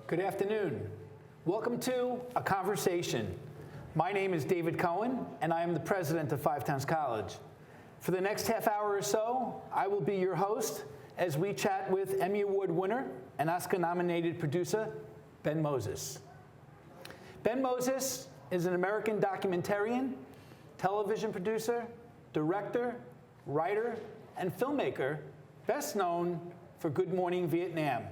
Good afternoon. Welcome to A Conversation. My name is David Cohen, and I am the president of Five Towns College. For the next half hour or so, I will be your host as we chat with Emmy Award winner and Oscar-nominated producer, Ben Moses. Ben Moses is an American documentarian, television producer, director, writer, and filmmaker, best known for Good Morning Vietnam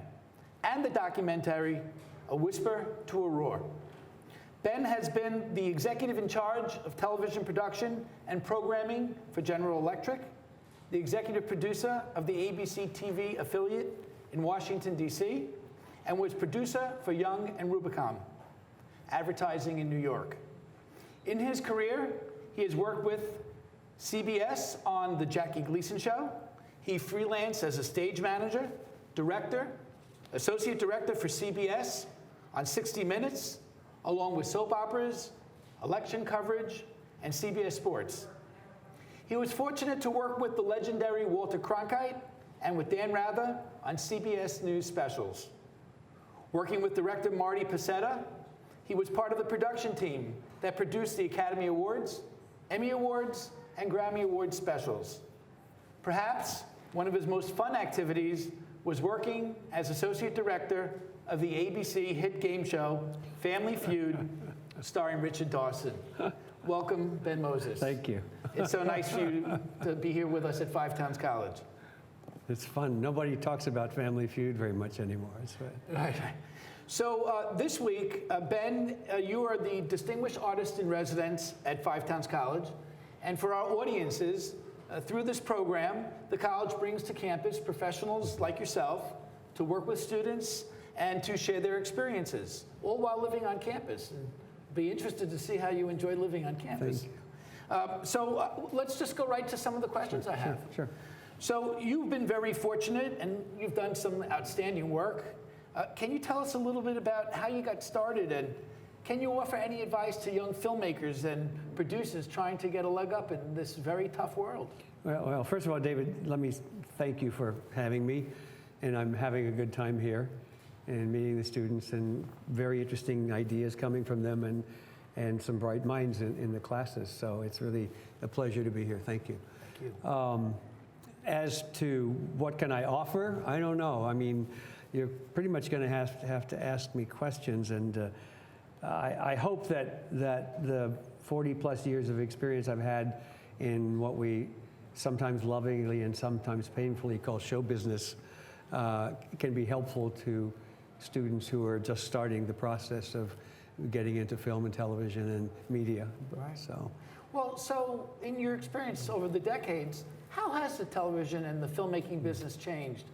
and the documentary A Whisper to a Roar. Ben has been the executive in charge of television production and programming for General Electric, the executive producer of the ABC TV affiliate in Washington, D.C., and was producer for Young and Rubicon Advertising in New York. In his career, he has worked with CBS on The Jackie Gleason Show. He freelanced as a stage manager, director, associate director for CBS on 60 Minutes, along with soap operas, election coverage, and CBS Sports. He was fortunate to work with the legendary Walter Cronkite and with Dan Rather on CBS News specials. Working with director Marty Pasetta, he was part of the production team that produced the Academy Awards, Emmy Awards, and Grammy Award specials. Perhaps one of his most fun activities was working as associate director of the ABC hit game show Family Feud, starring Richard Dawson. Welcome, Ben Moses. Thank you. It's so nice for you to be here with us at Five Towns College. It's fun. Nobody talks about Family Feud very much anymore. Right. So this week, Ben, you are the Distinguished Artist in Residence at Five Towns College. And for our audiences, through this program, the college brings to campus professionals like yourself to work with students and to share their experiences, all while living on campus. And be interested to see how you enjoy living on campus. Thank you. Let's just go right to some of the questions I have. Sure. So you've been very fortunate, and you've done some outstanding work. Can you tell us a little bit about how you got started, and can you offer any advice to young filmmakers and producers trying to get a leg up in this very tough world? Well, first of all, David, let me thank you for having me, and I'm having a good time here and meeting the students, and very interesting ideas coming from them, and some bright minds in the classes. So it's really a pleasure to be here. Thank you. Thank you. As to what can I offer, I don't know. I mean, you're pretty much going to have to ask me questions, and I hope that the 40-plus years of experience I've had in what we sometimes lovingly and sometimes painfully call show business can be helpful to students who are just starting the process of getting into film and television and media. Right. So in your experience over the decades, how has the television and the filmmaking business changed,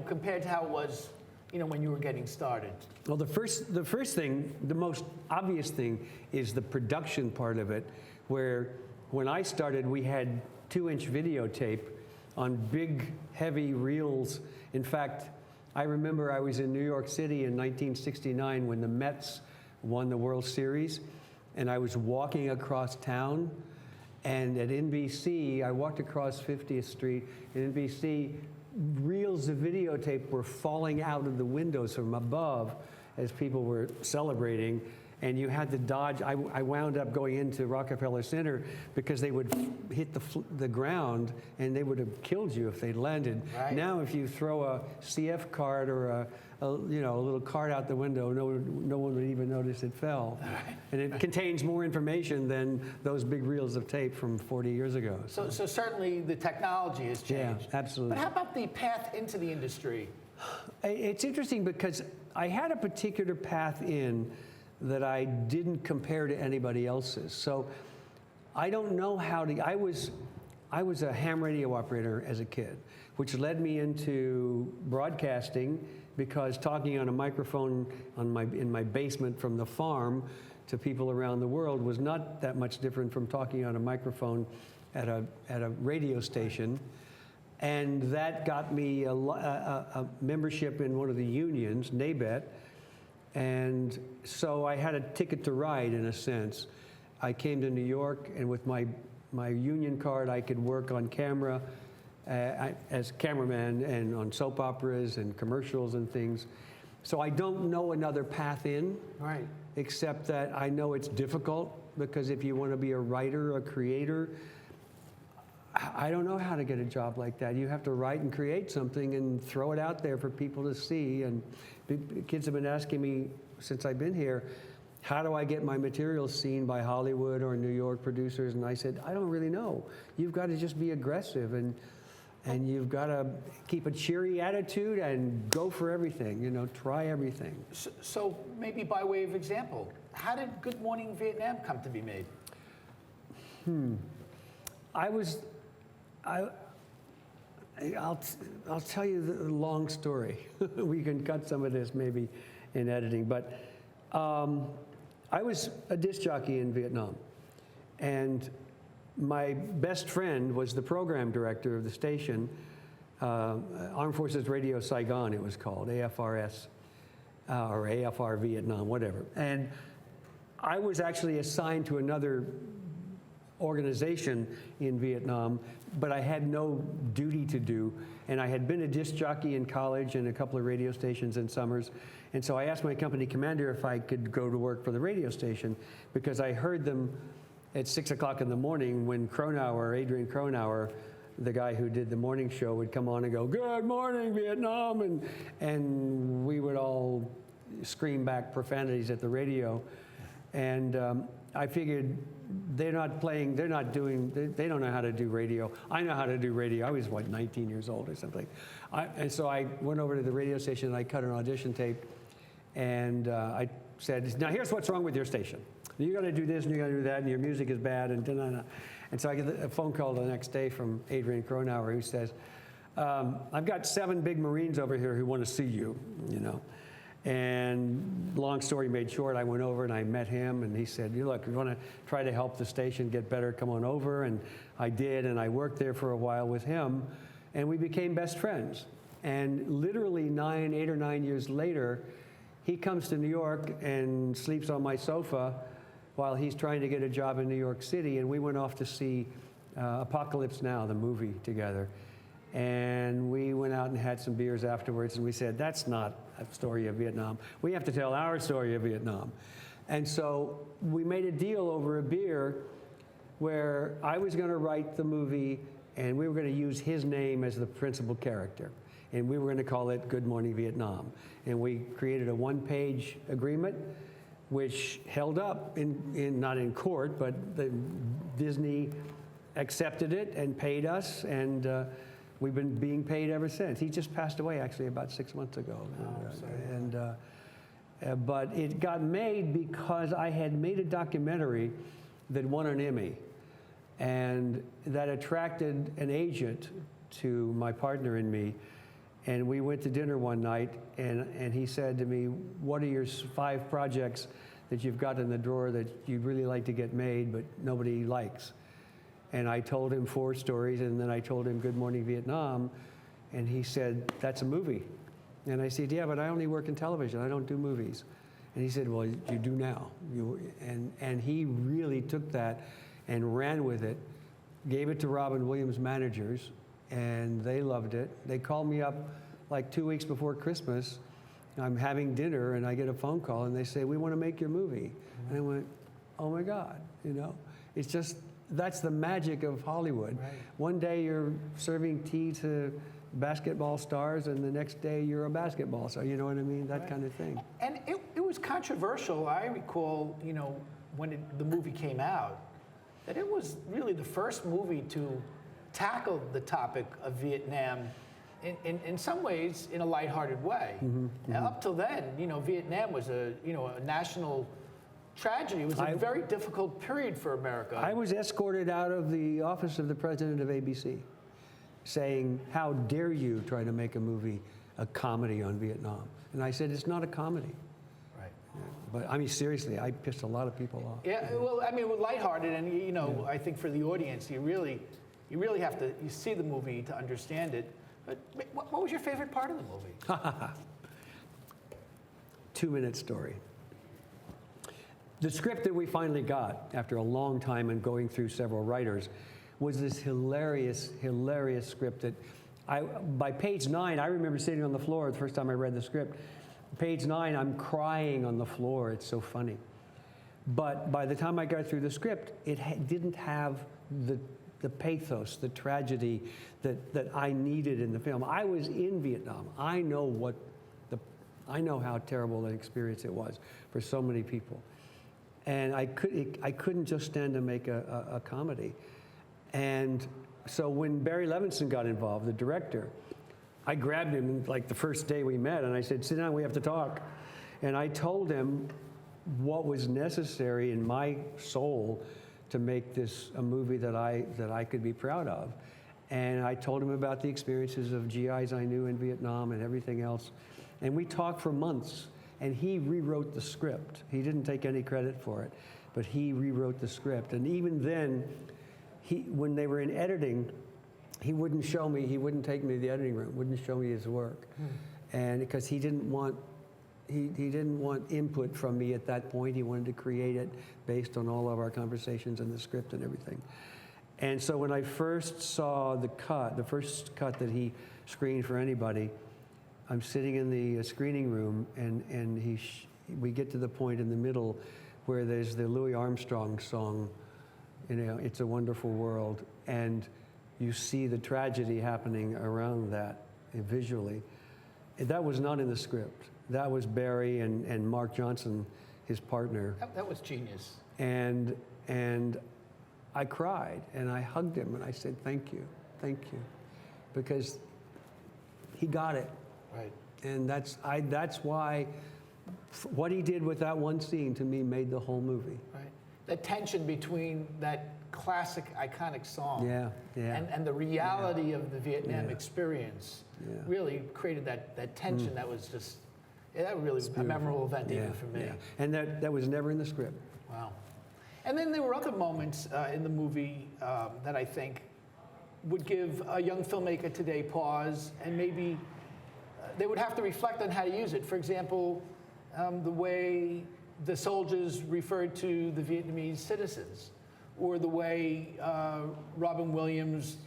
compared to how it was, when you were getting started? Well, the first thing, the most obvious thing, is the production part of it, where when I started, we had 2-inch videotape on big, heavy reels. In fact, I remember I was in New York City in 1969 when the Mets won the World Series, and I was walking across town, and at NBC, I walked across 50th Street, and NBC, reels of videotape were falling out of the windows from above as people were celebrating, and you had to dodge. I wound up going into Rockefeller Center because they would hit the ground, and they would have killed you if they'd landed. Right. Now, if you throw a CF card or a little card out the window, no one would even notice it fell. Right. And it contains more information than those big reels of tape from 40 years ago. So certainly the technology has changed. Yeah, absolutely. But how about the path into the industry? It's interesting because I had a particular path in that I didn't compare to anybody else's. So I don't know how to. I was a ham radio operator as a kid, which led me into broadcasting, because talking on a microphone in my basement from the farm to people around the world was not that much different from talking on a microphone at a radio station. And that got me a membership in one of the unions, NABET. And so I had a ticket to ride, in a sense. I came to New York, and with my union card, I could work on camera as cameraman and on soap operas and commercials and things. So I don't know another path in, Right. except that I know it's difficult, because if you want to be a writer, a creator, I don't know how to get a job like that. You have to write and create something and throw it out there for people to see. And kids have been asking me since I've been here, how do I get my materials seen by Hollywood or New York producers? And I said, I don't really know. You've got to just be aggressive, and you've got to keep a cheery attitude and go for everything, you know, try everything. So maybe by way of example, how did Good Morning Vietnam come to be made? I'll tell you the long story. We can cut some of this maybe in editing, but I was a disc jockey in Vietnam, and my best friend was the program director of the station, Armed Forces Radio Saigon, it was called, AFRS, or AFR Vietnam, whatever. And I was actually assigned to another organization in Vietnam, but I had no duty to do. And I had been a disc jockey in college and a couple of radio stations in summers. And so I asked my company commander if I could go to work for the radio station, because I heard them at 6 o'clock in the morning when Adrian Cronauer, the guy who did the morning show, would come on and go, "Good morning, Vietnam," and we would all scream back profanities at the radio. And I figured they don't know how to do radio. I know how to do radio. I was, 19 years old or something. And so I went over to the radio station and I cut an audition tape, and I said, "Now here's what's wrong with your station. You got to do this and you got to do that, and your music is bad." And so I get a phone call the next day from Adrian Cronauer, who says, "I've got 7 big Marines over here who want to see you," you know. And long story made short, I went over and I met him, and he said, "Look, you want to try to help the station get better, come on over." And I did, and I worked there for a while with him, and we became best friends. And literally 8 or 9 years later, he comes to New York and sleeps on my sofa while he's trying to get a job in New York City, and we went off to see Apocalypse Now, the movie, together. And we went out and had some beers afterwards, and we said, "That's not a story of Vietnam. We have to tell our story of Vietnam." And so we made a deal over a beer where I was going to write the movie, and we were going to use his name as the principal character. And we were going to call it Good Morning Vietnam. And we created a 1-page agreement, which held up, not in court, but Disney accepted it and paid us, and we've been being paid ever since. He just passed away actually about 6 months ago. But it got made because I had made a documentary that won an Emmy, and that attracted an agent to my partner and me. And we went to dinner one night, and he said to me, "What are your 5 projects that you've got in the drawer that you'd really like to get made but nobody likes?" And I told him 4 stories, and then I told him Good Morning Vietnam, and he said, "That's a movie." And I said, "Yeah, but I only work in television. I don't do movies." And he said, "Well, you do now." And he really took that and ran with it, gave it to Robin Williams' managers, and they loved it. They called me up like 2 weeks before Christmas. I'm having dinner, and I get a phone call, and they say, "We want to make your movie." And I went, "Oh my God," you know? It's just, that's the magic of Hollywood. Right. One day you're serving tea to basketball stars, and the next day you're a basketball star. You know what I mean? That kind of thing. And it was controversial. I recall, when the movie came out, that it was really the first movie to tackle the topic of Vietnam in some ways in a lighthearted way. Now, up till then, Vietnam was a national tragedy. It was a very difficult period for America. I was escorted out of the office of the president of ABC, saying, "How dare you try to make a comedy on Vietnam?" And I said, "It's not a comedy." Right. But I mean, seriously, I pissed a lot of people off. Yeah, well, I mean, it was lighthearted, and I think for the audience, you really have to see the movie to understand it. But what was your favorite part of the movie? 2-minute story. The script that we finally got after a long time and going through several writers was this hilarious, hilarious script that by page 9, I remember sitting on the floor the first time I read the script, page 9, I'm crying on the floor. It's so funny. But by the time I got through the script, it didn't have the pathos, the tragedy that I needed in the film. I was in Vietnam. I know how terrible an experience it was for so many people. And I couldn't just stand to make a comedy. And so when Barry Levinson got involved, the director, I grabbed him like the first day we met and I said, sit down, we have to talk. And I told him what was necessary in my soul to make this a movie that I could be proud of. And I told him about the experiences of GIs I knew in Vietnam and everything else. And we talked for months, and he rewrote the script. He didn't take any credit for it, but he rewrote the script. And even then, when they were in editing, he wouldn't take me to the editing room, wouldn't show me his work. And because he didn't want input from me at that point. He wanted to create it based on all of our conversations and the script and everything. And so when I first saw the first cut that he screened for anybody, I'm sitting in the screening room, and we get to the point in the middle where there's the Louis Armstrong song, It's a Wonderful World, and you see the tragedy happening around that visually. That was not in the script. That was Barry and Mark Johnson, his partner. That was genius. And I cried, and I hugged him, and I said, thank you, because he got it. Right. And that's why what he did with that one scene, to me, made the whole movie. Right. The tension between that classic, iconic song and the reality of the Vietnam experience really created that tension that was just, that really was a memorable event even for me. Yeah. And that was never in the script. Wow. And then there were other moments in the movie that I think would give a young filmmaker today pause, and maybe they would have to reflect on how to use it. For example, the way the soldiers referred to the Vietnamese citizens, or the way Robin Williams,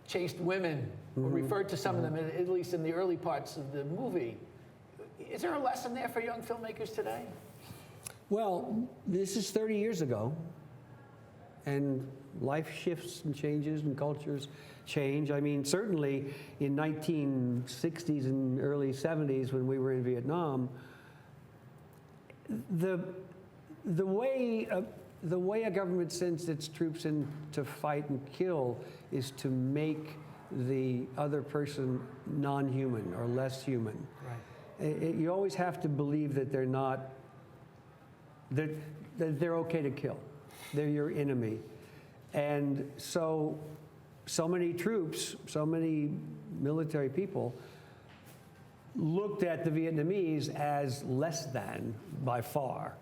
chased women, or referred to some of them, at least in the early parts of the movie. Is there a lesson there for young filmmakers today? Well, this is 30 years ago, and life shifts and changes and cultures change. I mean, certainly in 1960s and early 70s when we were in Vietnam, the way a government sends its troops in to fight and kill is to make the other person non-human or less human. Right. You always have to believe that that they're okay to kill. They're your enemy. And so many troops, so many military people looked at the Vietnamese as less than by far.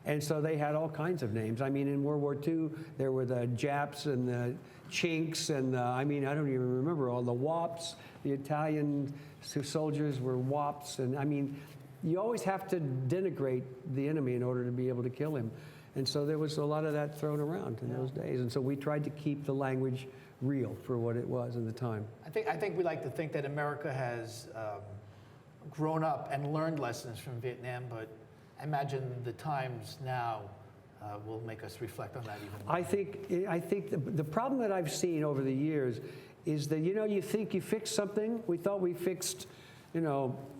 And so they had all kinds of names. I mean, in World War II, there were the Japs and the Chinks and I don't even remember all the Wops. The Italian soldiers were Wops. And I mean, you always have to denigrate the enemy in order to be able to kill him. And so there was a lot of that thrown around in those days. And so we tried to keep the language real for what it was in the time. I think we like to think that America has grown up and learned lessons from Vietnam, but I imagine the times now will make us reflect on that even more. I think the problem that I've seen over the years is that, you think you fixed something. We thought we fixed,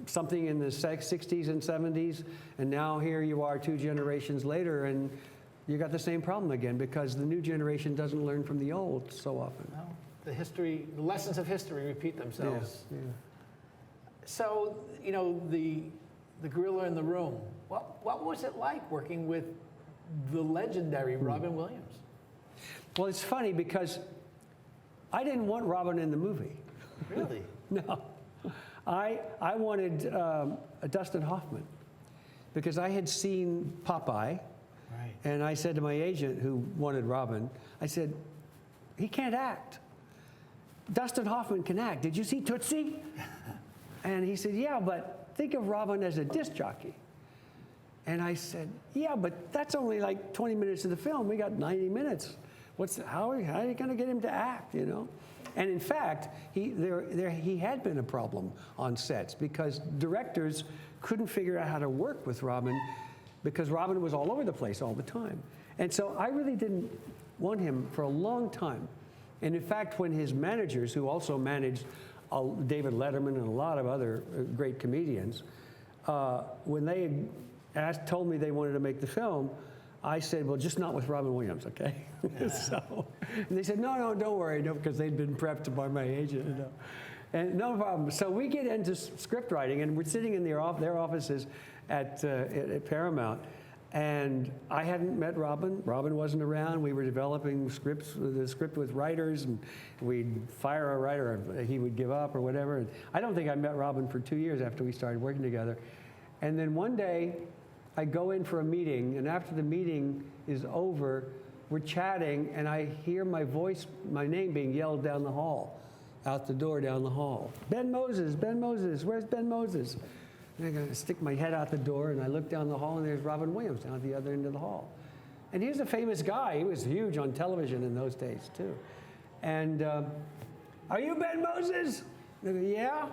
something in the 60s and 70s, and now here you are 2 generations later, and you got the same problem again because the new generation doesn't learn from the old so often. No, the lessons of history repeat themselves. Yeah. So, the gorilla in the room, what was it like working with the legendary Robin Williams? Well, it's funny because I didn't want Robin in the movie. Really? No. I wanted Dustin Hoffman because I had seen Popeye. Right. And I said to my agent who wanted Robin, I said, he can't act. Dustin Hoffman can act. Did you see Tootsie? And he said, yeah, but think of Robin as a disc jockey. And I said, yeah, but that's only like 20 minutes of the film. We got 90 minutes. How are you going to get him to act, And in fact, he had been a problem on sets because directors couldn't figure out how to work with Robin because Robin was all over the place all the time. And so I really didn't want him for a long time. And in fact, when his managers, who also managed David Letterman and a lot of other great comedians, when they told me they wanted to make the film, I said, well, just not with Robin Williams, okay? Yeah. So, and they said, no, don't worry, no, because they'd been prepped by my agent. You know. And no problem. So we get into script writing, and we're sitting in their offices at Paramount, and I hadn't met Robin. Robin wasn't around. We were developing the script with writers, and we'd fire a writer, or he would give up or whatever. And I don't think I met Robin for 2 years after we started working together. And then one day, I go in for a meeting, and after the meeting is over, we're chatting, and I hear my name being yelled down the hall, out the door down the hall. Ben Moses, where's Ben Moses? And I go stick my head out the door, and I look down the hall, and there's Robin Williams down at the other end of the hall. And he was a famous guy. He was huge on television in those days, too. And, are you Ben Moses? And I go, yeah.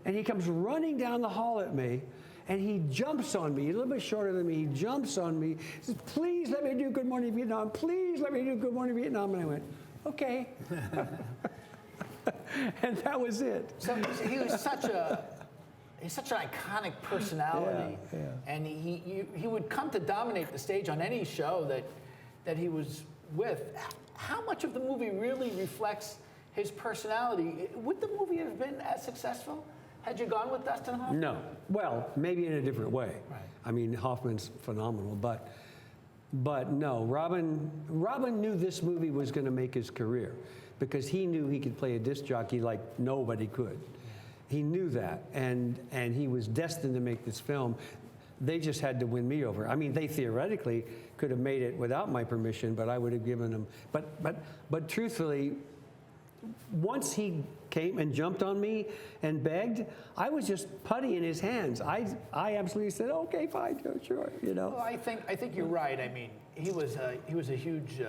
And he comes running down the hall at me, and he jumps on me. He's a little bit shorter than me. He jumps on me. He says, please let me do Good Morning Vietnam. Please let me do Good Morning Vietnam. And I went, okay. And that was it. So he was such an iconic personality. Yeah. And he would come to dominate the stage on any show that he was with. How much of the movie really reflects his personality? Would the movie have been as successful had you gone with Dustin Hoffman? No. Well, maybe in a different way. Right. I mean, Hoffman's phenomenal, but no. Robin knew this movie was going to make his career because he knew he could play a disc jockey like nobody could. He knew that, and he was destined to make this film. They just had to win me over. I mean, they theoretically could have made it without my permission, but I would have given them. But truthfully, once he came and jumped on me and begged, I was just putty in his hands. I absolutely said, okay, fine, sure, you know. Well, I think you're right. I mean, he was a huge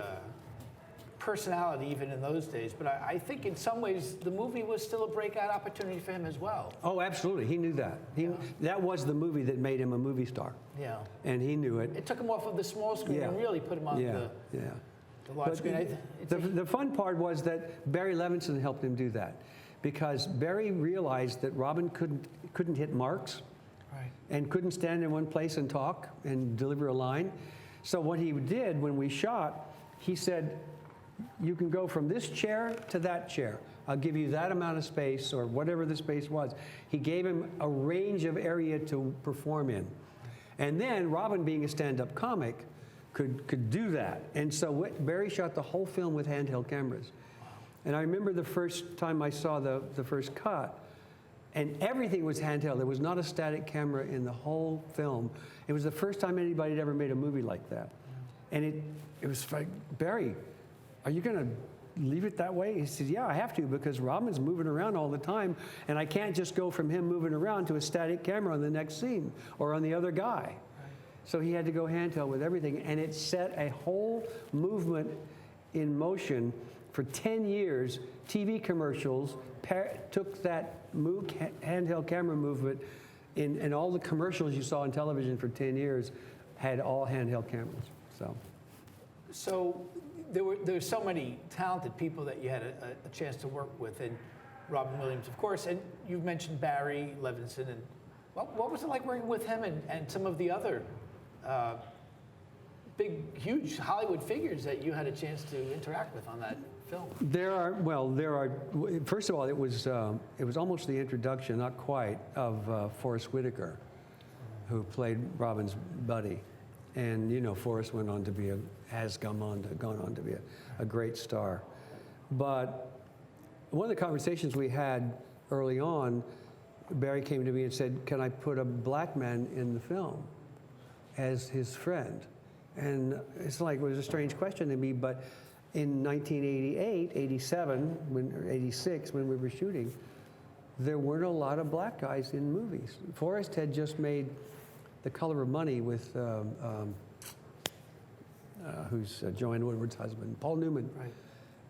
personality even in those days. But I think in some ways the movie was still a breakout opportunity for him as well. Oh, absolutely. He knew that. That was the movie that made him a movie star. Yeah. And he knew it. It took him off of the small screen and really put him on the large screen. The fun part was that Barry Levinson helped him do that, because Barry realized that Robin couldn't hit marks, right, and couldn't stand in one place and talk and deliver a line. So what he did when we shot, he said, you can go from this chair to that chair. I'll give you that amount of space, or whatever the space was. He gave him a range of area to perform in. And then Robin, being a stand-up comic, could do that. And so Barry shot the whole film with handheld cameras. And I remember the first time I saw the first cut, and everything was handheld. There was not a static camera in the whole film. It was the first time anybody had ever made a movie like that. And it was like, Barry, are you going to leave it that way? He said, yeah, I have to, because Robin's moving around all the time, and I can't just go from him moving around to a static camera on the next scene or on the other guy. So he had to go handheld with everything, and it set a whole movement in motion for 10 years. TV commercials took that handheld camera movement, and all the commercials you saw on television for 10 years had all handheld cameras. So there were so many talented people that you had a chance to work with, and Robin Williams, of course, and you've mentioned Barry Levinson, and what was it like working with him and some of the other big, huge Hollywood figures that you had a chance to interact with on that film? There are. First of all, it was almost the introduction, not quite, of Forrest Whitaker, who played Robin's buddy, and you know, Forrest went on to be gone on to be a great star. But one of the conversations we had early on, Barry came to me and said, "Can I put a black man in the film as his friend?" And it's like, it was a strange question to me, but in 1988, 87, or 86, when we were shooting, there weren't a lot of black guys in movies. Forrest had just made The Color of Money with, who's Joanne Woodward's husband, Paul Newman. Right.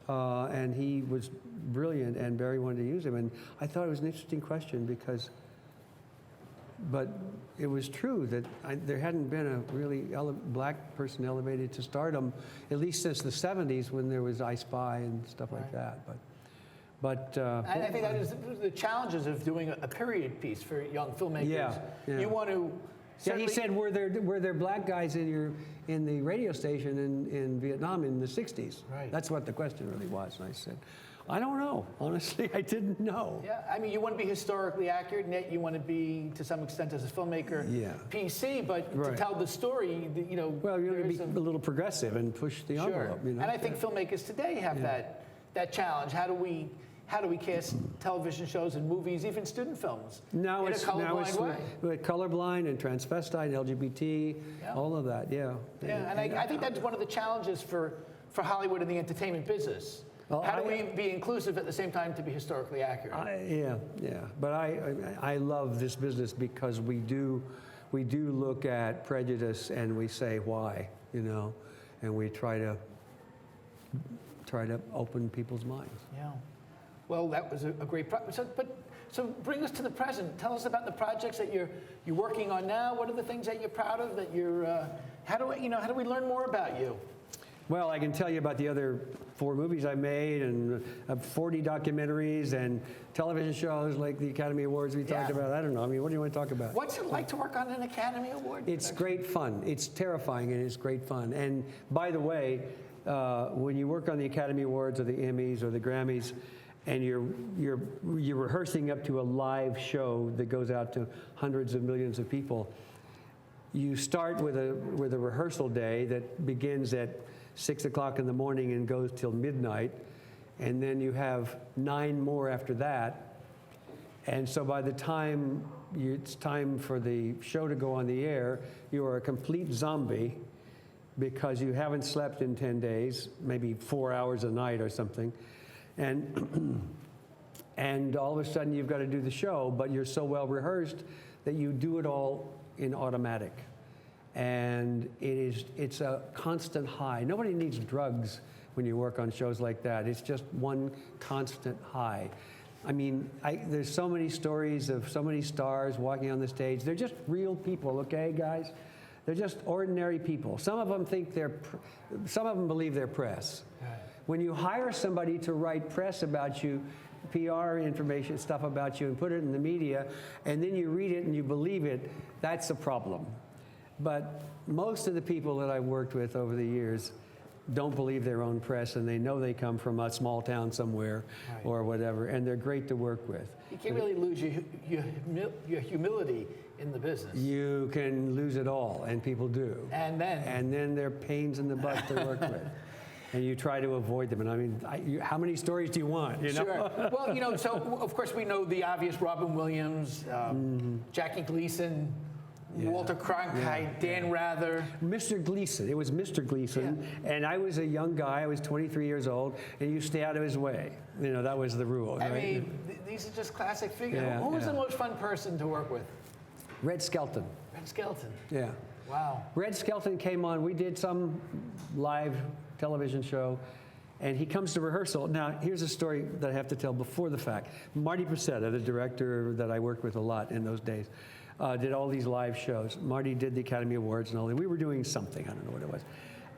and he was brilliant, and Barry wanted to use him. And I thought it was an interesting question but it was true that there hadn't been a really black person elevated to stardom, at least since the 70s when there was I Spy and stuff like that. But and I think that is the challenges of doing a period piece for young filmmakers. Yeah. You want to. Yeah, he said, were there black guys in the radio station in Vietnam in the 60s? Right. That's what the question really was. And I said, I don't know. Honestly, I didn't know. Yeah, I mean, you want to be historically accurate, and yet you want to be, to some extent, as a filmmaker, PC, but to tell the story, you know. Well, you want to be a little progressive and push the envelope. You know? And I think filmmakers today have that challenge. How do we cast television shows and movies, even student films, in a colorblind way? With colorblind and transvestite, LGBT, all of that, Yeah, and I think that's one of the challenges for Hollywood and the entertainment business. Well, how do we be inclusive at the same time to be historically accurate? But I love this business because we do look at prejudice and we say why, you know, and we try to open people's minds. Yeah. Well, that was a great so bring us to the present. Tell us about the projects that you're working on now. What are the things that you're proud of? That you're how do we learn more about you? Well, I can tell you about the other 4 movies I made and 40 documentaries and television shows like the Academy Awards we talked about. I don't know. I mean, what do you want to talk about? What's it like to work on an Academy Award? It's great fun. It's terrifying and it's great fun. And by the way, when you work on the Academy Awards or the Emmys or the Grammys, and you're rehearsing up to a live show that goes out to hundreds of millions of people, you start with a rehearsal day that begins at 6 o'clock in the morning and goes till midnight, and then you have 9 more after that. And so by the time it's time for the show to go on the air, you are a complete zombie because you haven't slept in 10 days, maybe 4 hours a night or something. And all of a sudden you've got to do the show, but you're so well rehearsed that you do it all in automatic. And it's a constant high. Nobody needs drugs when you work on shows like that. It's just one constant high. I mean, there's so many stories of so many stars walking on the stage. They're just real people, okay, guys? They're just ordinary people. Some of them believe they're press. When you hire somebody to write press about you, PR information, stuff about you, and put it in the media, and then you read it and you believe it, that's a problem. But most of the people that I've worked with over the years don't believe their own press, and they know they come from a small town somewhere or whatever, and they're great to work with. You can't really lose your humility in the business. You can lose it all, and people do. And then they're pains in the butt to work with. And you try to avoid them. And I mean, how many stories do you want? You know? Sure. Well, you know, so of course we know the obvious: Robin Williams, Jackie Gleason, Walter Cronkite, Dan Rather. Mr. Gleason. It was Mr. Gleason, and I was a young guy. I was 23 years old, and you stay out of his way. You know, that was the rule. I mean, these are just classic figures. Yeah, Who was the most fun person to work with? Red Skelton. Red Skelton. Yeah. Wow. Red Skelton came on. We did some live television show, and he comes to rehearsal. Now, here's a story that I have to tell before the fact. Marty Precetta, the director that I worked with a lot in those days, did all these live shows. Marty did the Academy Awards and all that. We were doing something, I don't know what it was.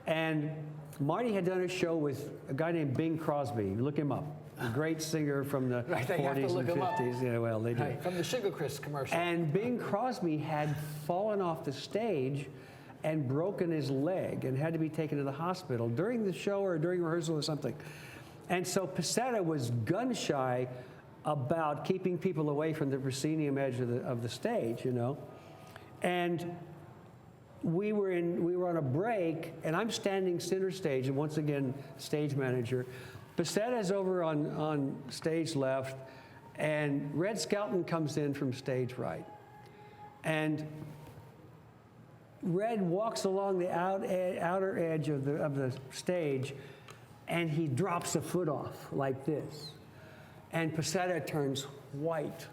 And Marty had done a show with a guy named Bing Crosby. Look him up. A great singer from the 40s and 50s. Yeah, well, they do. Right, from the Sugar Crisp commercial. And Bing Crosby had fallen off the stage and broken his leg and had to be taken to the hospital during the show or during rehearsal or something. And so Precetta was gun shy about keeping people away from the proscenium edge of the stage, you know. And we were on a break, and I'm standing center stage, and once again, stage manager. Pecetta's over on stage left, and Red Skelton comes in from stage right. And Red walks along the outer edge of the stage, and he drops a foot off like this. And Precetta turns white.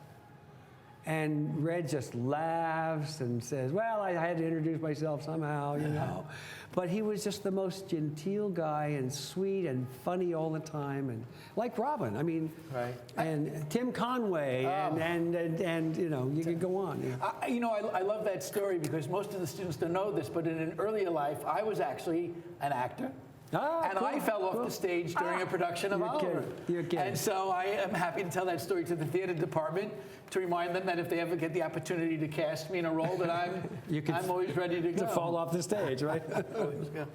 And Red just laughs and says, well, I had to introduce myself somehow, you know. But he was just the most genteel guy and sweet and funny all the time, and like Robin, I mean, Right. and Tim Conway, and you know, you could go on. You know. I love that story because most of the students don't know this, but in an earlier life, I was actually an actor. And Cool, I fell off cool. the stage during a production of You're Oliver. kidding. You're kidding. And so I am happy to tell that story to the theater department to remind them that if they ever get the opportunity to cast me in a role, that I'm always ready to go. To fall off the stage, right? Always go.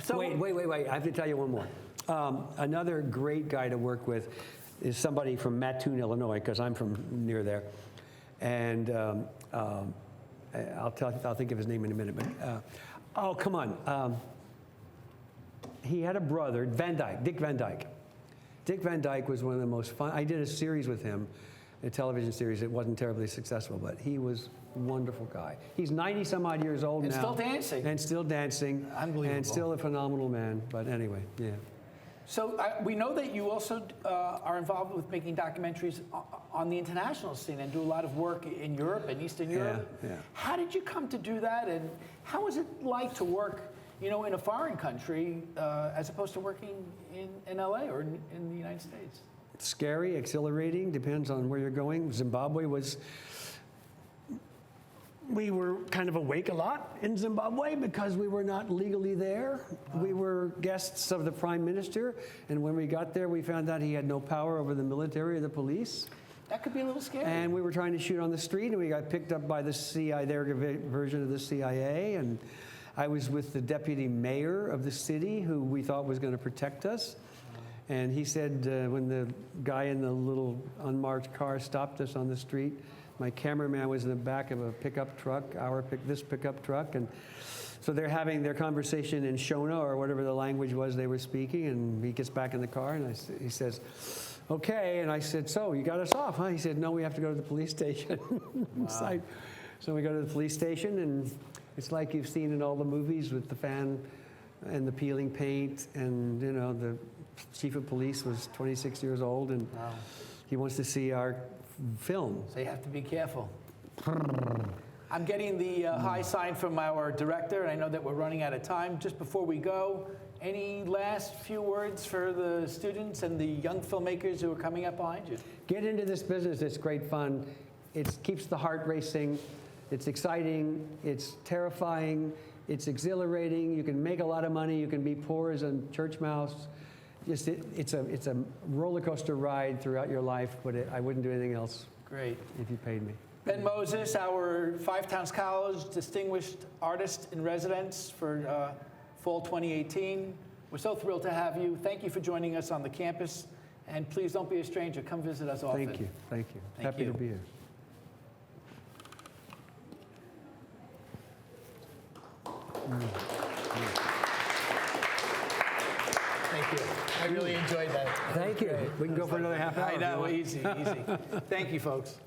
So Wait. I have to tell you one more. Another great guy to work with is somebody from Mattoon, Illinois, because I'm from near there. And I'll think of his name in a minute. But oh, come on. He had a brother, Dick Van Dyke. Dick Van Dyke was one of the most fun. I did a series with him, a television series. It wasn't terribly successful, but he was a wonderful guy. He's 90 some odd years old And now. still dancing. And still dancing. Unbelievable. And still a phenomenal man. But anyway, yeah. So we know that you also are involved with making documentaries on the international scene and do a lot of work in Europe and Eastern Europe. Yeah. How did you come to do that, and how was it like to work, you know, in a foreign country as opposed to working in LA or in the United States? It's scary, exhilarating, depends on where you're going. Zimbabwe was, we were kind of awake a lot in Zimbabwe because we were not legally there. Wow. We were guests of the Prime Minister, and when we got there, we found out he had no power over the military or the police. That could be a little scary. And we were trying to shoot on the street, and we got picked up by the CIA, their version of the CIA, and I was with the deputy mayor of the city who we thought was going to protect us. And he said, when the guy in the little unmarked car stopped us on the street, my cameraman was in the back of a pickup truck, this pickup truck. And so they're having their conversation in Shona or whatever the language was they were speaking. And he gets back in the car and he says, okay. And I said, so you got us off, huh? He said, no, we have to go to the police station. Wow. So we go to the police station, and it's like you've seen in all the movies with the fan and the peeling paint, and you know, the chief of police was 26 years old, and Wow. he wants to see our film. So you have to be careful. I'm getting the high sign from our director, and I know that we're running out of time. Just before we go, any last few words for the students and the young filmmakers who are coming up behind you? Get into this business. It's great fun. It keeps the heart racing. It's exciting. It's terrifying. It's exhilarating. You can make a lot of money. You can be poor as a church mouse. It's a roller coaster ride throughout your life, but I wouldn't do anything else. Great. If you paid me. Ben Moses, our Five Towns College Distinguished Artist in Residence for Fall 2018. We're so thrilled to have you. Thank you for joining us on the campus. And please don't be a stranger. Come visit us often. Thank you. Thank you. Thank Happy you. to be here. Thank you. I really enjoyed that. Thank you. We can go for another half hour. I know, easy. Thank you, folks.